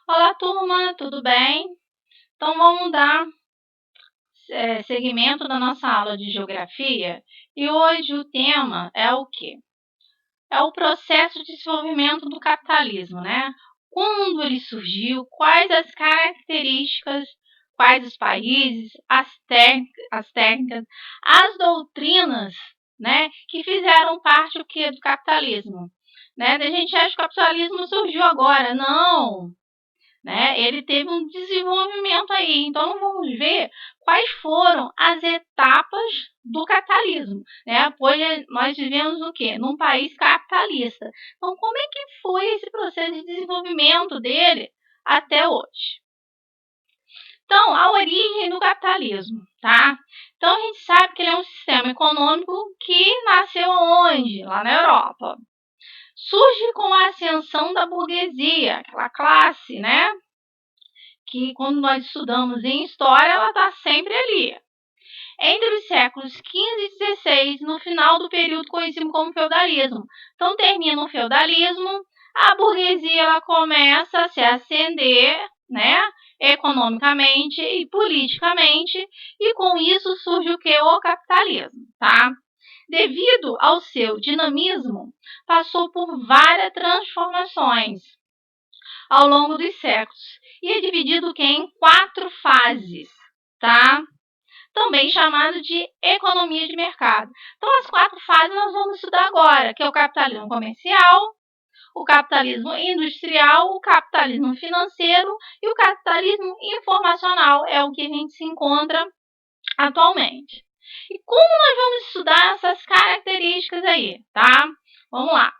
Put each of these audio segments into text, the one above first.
Olá, turma, tudo bem? Então, vamos dar seguimento da nossa aula de geografia e hoje o tema é o quê? É o processo de desenvolvimento do capitalismo, né? Quando ele surgiu, quais as características, quais os países, as técnicas, as doutrinas, né, que fizeram parte o quê? Do capitalismo. Né? A gente acha que o capitalismo surgiu agora. Não! Né? Ele teve um desenvolvimento aí. Então, vamos ver quais foram as etapas do capitalismo. Né? Pois nós vivemos o quê? Num país capitalista. Então, como é que foi esse processo de desenvolvimento dele até hoje? Então, a origem do capitalismo, tá? Então, a gente sabe que ele é um sistema econômico que nasceu onde? Lá na Europa. Surge com a ascensão da burguesia, aquela classe, né? Que quando nós estudamos em história, ela está sempre ali. Entre os séculos XV e XVI, no final do período conhecido como feudalismo. Então, termina o feudalismo, a burguesia ela começa a se ascender, né, economicamente e politicamente, e com isso surge o que? O capitalismo, tá? Devido ao seu dinamismo, passou por várias transformações ao longo dos séculos e é dividido em 4 fases, tá? Também chamado de economia de mercado. Então, as 4 fases nós vamos estudar agora, que é o capitalismo comercial, o capitalismo industrial, o capitalismo financeiro e o capitalismo informacional, é o que a gente se encontra atualmente. E como nós vamos estudar essas características aí, tá? Vamos lá.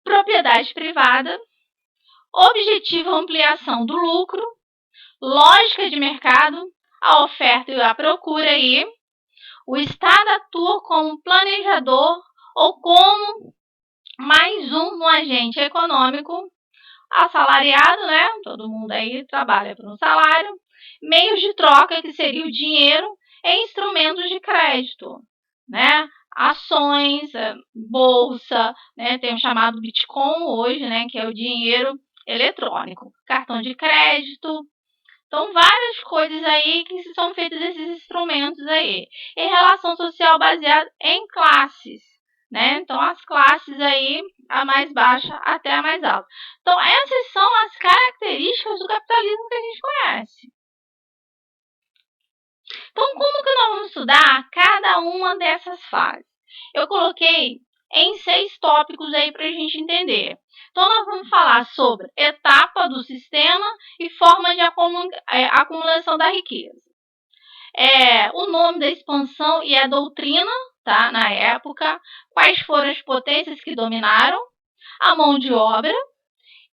Propriedade privada, objetivo ampliação do lucro, lógica de mercado, a oferta e a procura aí. O Estado atua como planejador ou como mais um agente econômico assalariado, né? Todo mundo aí trabalha por um salário. Meios de troca, que seria o dinheiro, e instrumentos de crédito, né? Ações, bolsa, né? Tem o chamado Bitcoin hoje, né? Que é o dinheiro eletrônico. Cartão de crédito. Então, várias coisas aí que são feitas desses instrumentos aí. E relação social baseada em classes, né? Então, as classes aí, a mais baixa até a mais alta. Então, essas são as características do capitalismo que a gente conhece. Então, como que nós vamos estudar cada uma dessas fases? Eu coloquei em 6 tópicos aí para a gente entender. Então, nós vamos falar sobre etapa do sistema e forma de acumulação da riqueza. O nome da expansão e a doutrina, tá, na época, quais foram as potências que dominaram, a mão de obra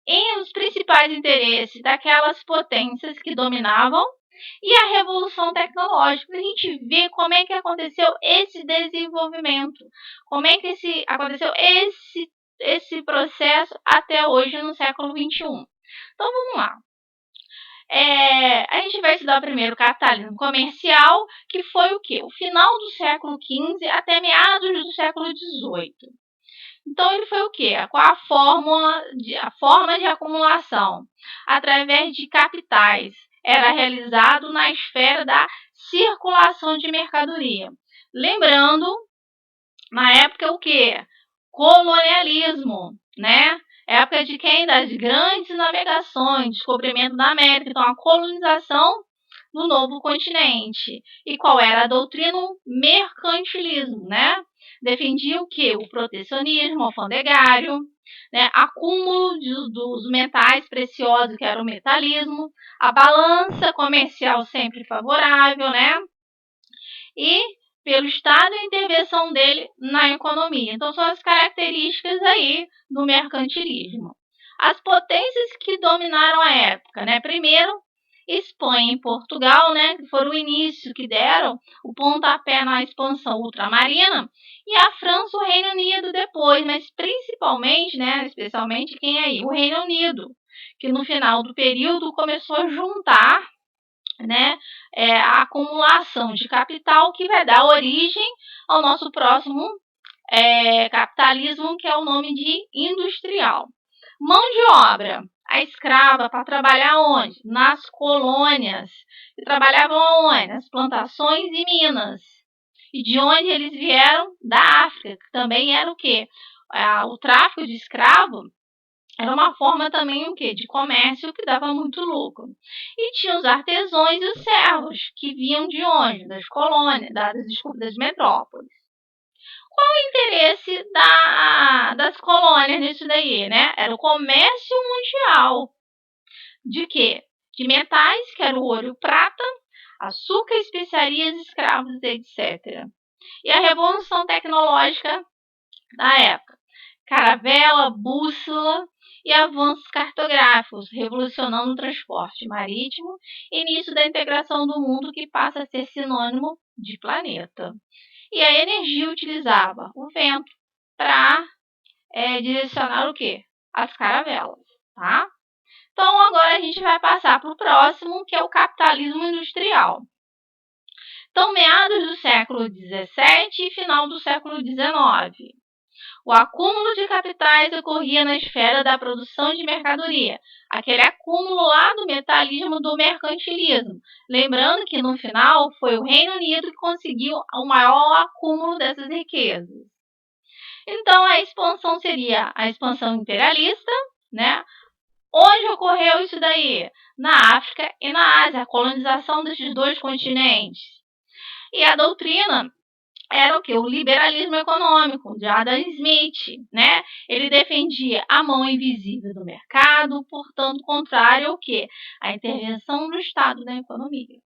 e os principais interesses daquelas potências que dominavam e a revolução tecnológica, para a gente ver como é que aconteceu esse desenvolvimento, como é que aconteceu esse processo até hoje no século XXI. Então, vamos lá. A gente vai estudar primeiro o capitalismo comercial, que foi o quê? O final do século XV até meados do século XVIII. Então, ele foi o quê? Qual a forma de acumulação? Através de capitais. Era realizado na esfera da circulação de mercadoria. Lembrando, na época, o quê? Colonialismo, né? Época de quem? Das grandes navegações, descobrimento da América. Então, a colonização do novo continente. E qual era a doutrina? O mercantilismo, né? Defendia o quê? O protecionismo alfandegário, né? Acúmulo dos metais preciosos, que era o metalismo, a balança comercial sempre favorável, né? E pelo Estado e a intervenção dele na economia. Então, são as características aí do mercantilismo. As potências que dominaram a época, né? Primeiro, Espanha e Portugal, né? Que foram o início, que deram o pontapé na expansão ultramarina, e a França, o Reino Unido depois, mas principalmente, né? Especialmente quem aí? O Reino Unido, que no final do período começou a juntar, né, a acumulação de capital, que vai dar origem ao nosso próximo capitalismo, que é o nome de industrial. Mão de obra. a escrava para trabalhar onde? Nas colônias. E trabalhavam onde? Nas plantações e minas. E de onde eles vieram? Da África, que também era o quê? O tráfico de escravo era uma forma também o quê? De comércio que dava muito lucro. E tinha os artesãos e os servos, que vinham de onde? Das colônias, das metrópoles. Qual o interesse das colônias nisso daí, né? Era o comércio mundial. De quê? De metais, que era o ouro e o prata, açúcar, especiarias, escravos, etc. E a revolução tecnológica da época. Caravela, bússola e avanços cartográficos, revolucionando o transporte marítimo e início da integração do mundo, que passa a ser sinônimo de planeta. E a energia utilizava o vento para direcionar o quê? As caravelas, tá? Então, agora a gente vai passar para o próximo, que é o capitalismo industrial. Então, meados do século XVII e final do século XIX. O acúmulo de capitais ocorria na esfera da produção de mercadoria, aquele acúmulo lá do metalismo, do mercantilismo. Lembrando que no final foi o Reino Unido que conseguiu o maior acúmulo dessas riquezas. Então a expansão seria a expansão imperialista, né? Onde ocorreu isso daí? Na África e na Ásia, a colonização desses dois continentes. E a doutrina era o que? O liberalismo econômico, de Adam Smith, né? Ele defendia a mão invisível do mercado, portanto, contrário ao que? A intervenção do Estado na economia,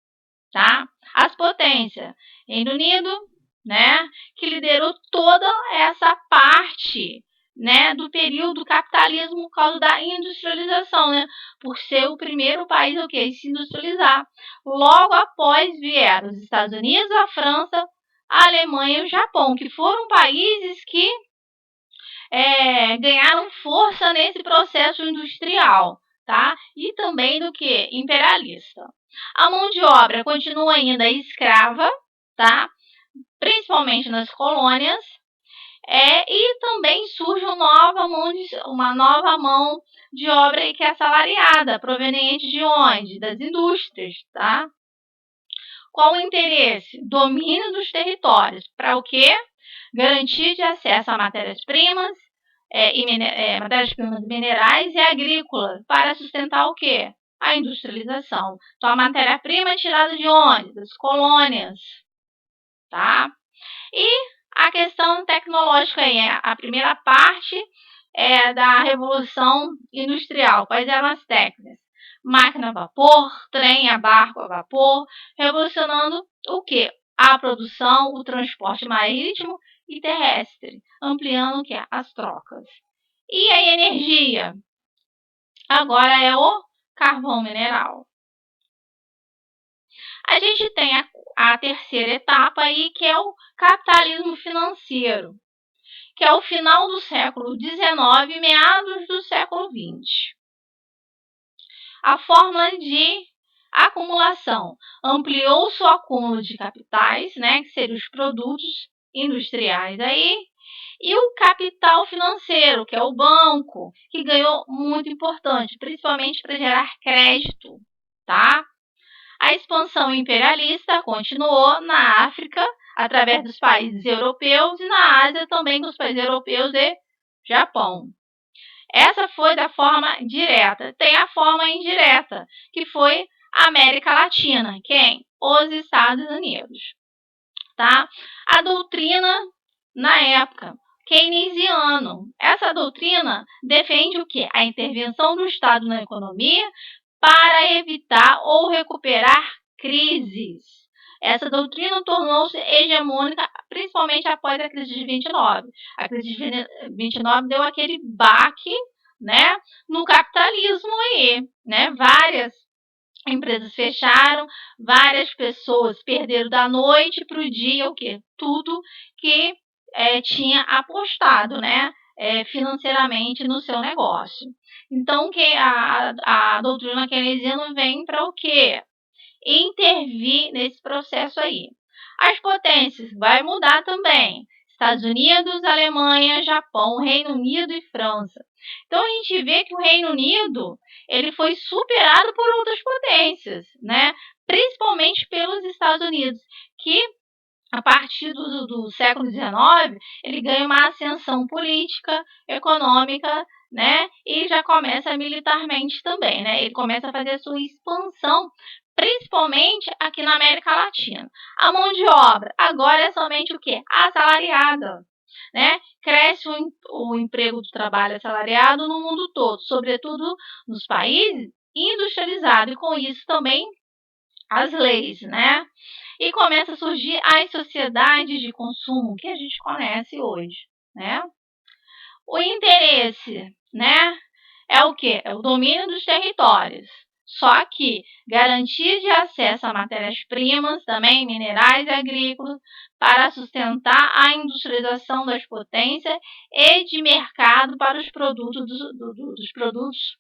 tá? As potências, Reino Unido, né? Que liderou toda essa parte, né? Do período do capitalismo por causa da industrialização, né? Por ser o primeiro país o que? Se industrializar. Logo após vieram os Estados Unidos, a França, a Alemanha e o Japão, que foram países que ganharam força nesse processo industrial, tá? E também do que? Imperialista. A mão de obra continua ainda escrava, tá? Principalmente nas colônias, e também surge uma nova mão de obra que é assalariada, proveniente de onde? Das indústrias, tá? Qual o interesse? Domínio dos territórios. Para o quê? Garantia de acesso a matérias-primas, matérias-primas minerais e agrícolas, para sustentar o quê? A industrialização. Então, a matéria-prima é tirada de onde? Das colônias, tá? E a questão tecnológica aí, a primeira parte da Revolução Industrial. Quais eram as técnicas? Máquina a vapor, trem a barco a vapor, revolucionando o quê? A produção, o transporte marítimo e terrestre, ampliando o quê? As trocas. E a energia? Agora é o carvão mineral. A gente tem a terceira etapa aí, que é o capitalismo financeiro, que é o final do século XIX e meados do século XX. A forma de acumulação ampliou-se o acúmulo de capitais, né, que seriam os produtos industriais aí, e o capital financeiro, que é o banco, que ganhou muito importante, principalmente para gerar crédito, tá? A expansão imperialista continuou na África, através dos países europeus, e na Ásia também com os países europeus e Japão. Essa foi da forma direta. Tem a forma indireta, que foi a América Latina. Quem? Os Estados Unidos. Tá? A doutrina, na época, keynesiano. Essa doutrina defende o quê? A intervenção do Estado na economia para evitar ou recuperar crises. Essa doutrina tornou-se hegemônica, principalmente após a crise de 29. A crise de 29 deu aquele baque, né, no capitalismo aí, né? Várias empresas fecharam, várias pessoas perderam da noite para o dia o quê? Tudo que tinha apostado, né, financeiramente no seu negócio. Então, que a doutrina keynesiana vem para o quê? Intervir nesse processo aí. As potências vai mudar também. Estados Unidos, Alemanha, Japão, Reino Unido e França. Então a gente vê que o Reino Unido ele foi superado por outras potências, né? Principalmente pelos Estados Unidos, que a partir do século XIX, ele ganha uma ascensão política, econômica, né? E já começa militarmente também, né? Ele começa a fazer a sua expansão, principalmente aqui na América Latina. A mão de obra agora é somente o quê? Assalariada, né? Cresce o emprego do trabalho assalariado no mundo todo, sobretudo nos países industrializados, e com isso também as leis, né? E começa a surgir as sociedades de consumo que a gente conhece hoje, né? O interesse, né, é o quê? É o domínio dos territórios. Só que garantia de acesso a matérias-primas, também minerais e agrícolas, para sustentar a industrialização das potências e de mercado para os produtos dos produtos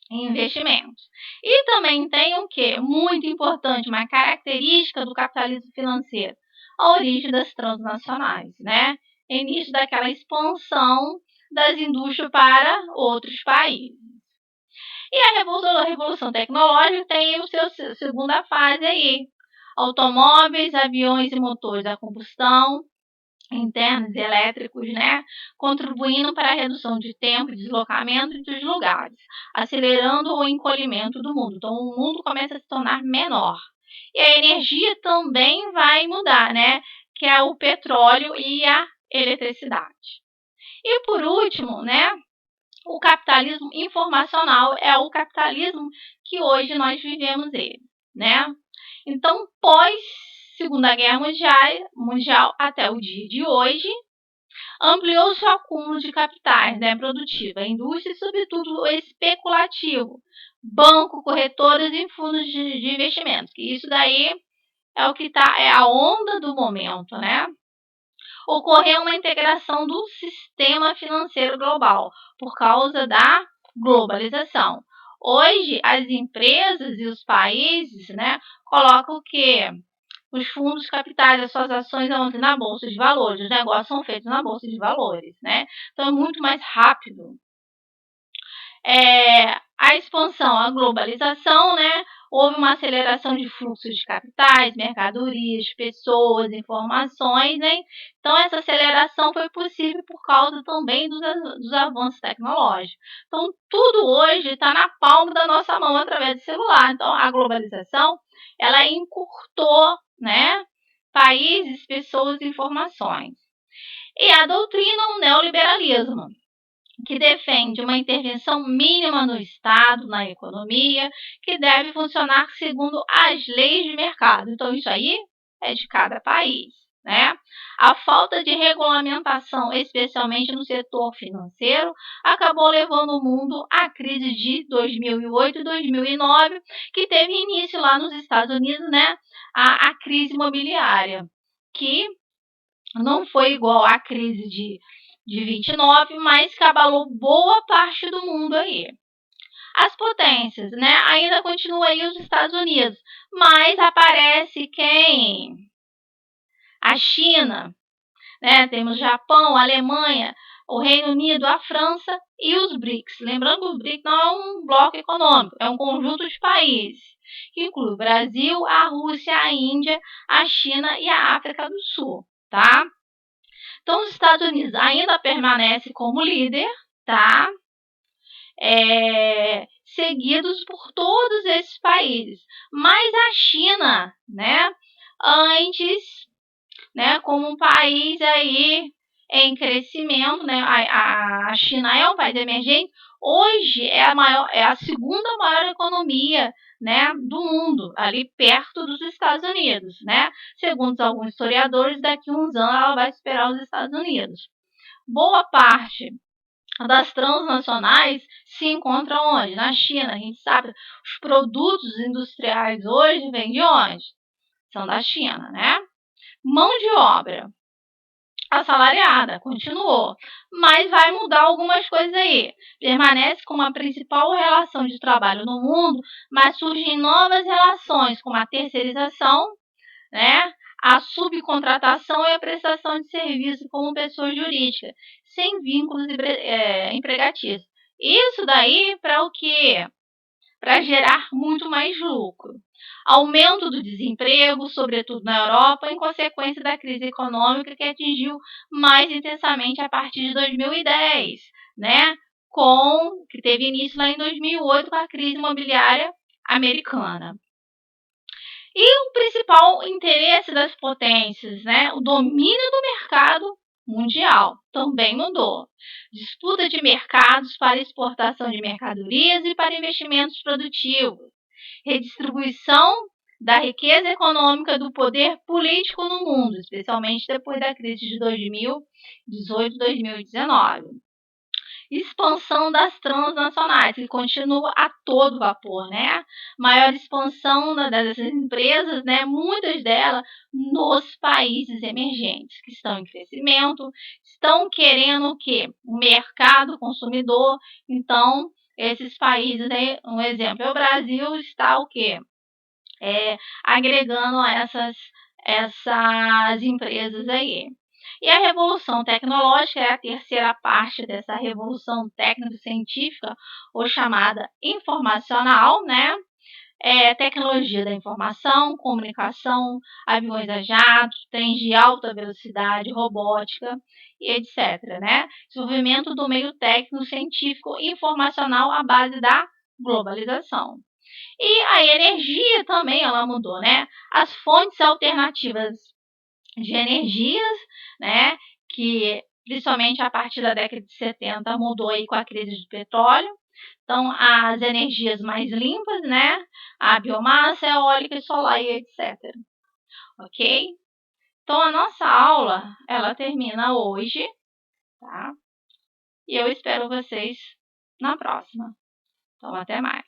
investimentos. E também tem o que? Muito importante, uma característica do capitalismo financeiro, a origem das transnacionais, né? Início daquela expansão das indústrias para outros países. E a revolução tecnológica tem o seu segunda fase aí. Automóveis, aviões e motores a combustão internos e elétricos, né, contribuindo para a redução de tempo de deslocamento entre os lugares, acelerando o encolhimento do mundo. Então, o mundo começa a se tornar menor. E a energia também vai mudar, né, que é o petróleo e a eletricidade. E por último, né, o capitalismo informacional é o capitalismo que hoje nós vivemos ele, né? Então, pós Segunda Guerra Mundial até o dia de hoje, ampliou-se o acúmulo de capitais, né, produtiva, indústria e, sobretudo, o especulativo, banco, corretoras e fundos de investimentos, que isso daí é o que é a onda do momento, né? Ocorreu uma integração do sistema financeiro global por causa da globalização. Hoje, as empresas e os países, né, colocam o quê? Os fundos capitais, as suas ações aonde? Na bolsa de valores. Os negócios são feitos na bolsa de valores, né? Então é muito mais rápido. A expansão, a globalização, né? Houve uma aceleração de fluxos de capitais, mercadorias, pessoas, informações, né? Então essa aceleração foi possível por causa também dos avanços tecnológicos. Então tudo hoje está na palma da nossa mão através do celular. Então a globalização, ela encurtou, né, países, pessoas e informações. E a doutrina, o neoliberalismo, que defende uma intervenção mínima no Estado, na economia, que deve funcionar segundo as leis de mercado. Então, isso aí é de cada país, né? A falta de regulamentação, especialmente no setor financeiro, acabou levando o mundo à crise de 2008 e 2009, que teve início lá nos Estados Unidos, né? A crise imobiliária, que não foi igual à crise de 29, mas que abalou boa parte do mundo aí. As potências, né? Ainda continua aí os Estados Unidos, mas aparece quem? A China, né? Temos Japão, Alemanha, o Reino Unido, a França e os BRICS. Lembrando que os BRICS não é um bloco econômico, é um conjunto de países, que inclui o Brasil, a Rússia, a Índia, a China e a África do Sul, tá? Então, os Estados Unidos ainda permanece como líder, tá? Seguidos por todos esses países. Mas a China, né? Antes, né? Como um país aí em crescimento, né? A China é um país emergente. Hoje é a segunda maior economia, né, do mundo, ali perto dos Estados Unidos, né? Segundo alguns historiadores, daqui a uns anos ela vai superar os Estados Unidos. Boa parte das transnacionais se encontra onde? Na China. A gente sabe, os produtos industriais hoje vêm de onde? São da China, né? Mão de obra assalariada, continuou, mas vai mudar algumas coisas aí. Permanece como a principal relação de trabalho no mundo, mas surgem novas relações, como a terceirização, né? a subcontratação e a prestação de serviço como pessoa jurídica, sem vínculos empregatícios. Isso daí para o quê? Para gerar muito mais lucro. Aumento do desemprego, sobretudo na Europa, em consequência da crise econômica que atingiu mais intensamente a partir de 2010, né? Que teve início lá em 2008 com a crise imobiliária americana. E o principal interesse das potências, né? O domínio do mercado mundial também mudou. Disputa de mercados para exportação de mercadorias e para investimentos produtivos. Redistribuição da riqueza econômica do poder político no mundo, especialmente depois da crise de 2018-2019. Expansão das transnacionais, que continua a todo vapor, né? Maior expansão dessas empresas, né? Muitas delas nos países emergentes, que estão em crescimento, estão querendo o quê? O mercado consumidor. Então, esses países, né? Um exemplo é o Brasil, está o quê? Agregando essas empresas aí. E a revolução tecnológica é a terceira parte dessa revolução técnico-científica, ou chamada informacional, né? Tecnologia da informação, comunicação, aviões a jato, trens de alta velocidade, robótica e etc. Né? Desenvolvimento do meio técnico-científico informacional à base da globalização. E a energia também ela mudou, né? As fontes alternativas de energias, né? Que principalmente a partir da década de 70 mudou aí com a crise do petróleo. Então, as energias mais limpas, né? A biomassa, eólica e solar e etc. Ok? Então, a nossa aula, ela termina hoje, tá? E eu espero vocês na próxima. Então, até mais.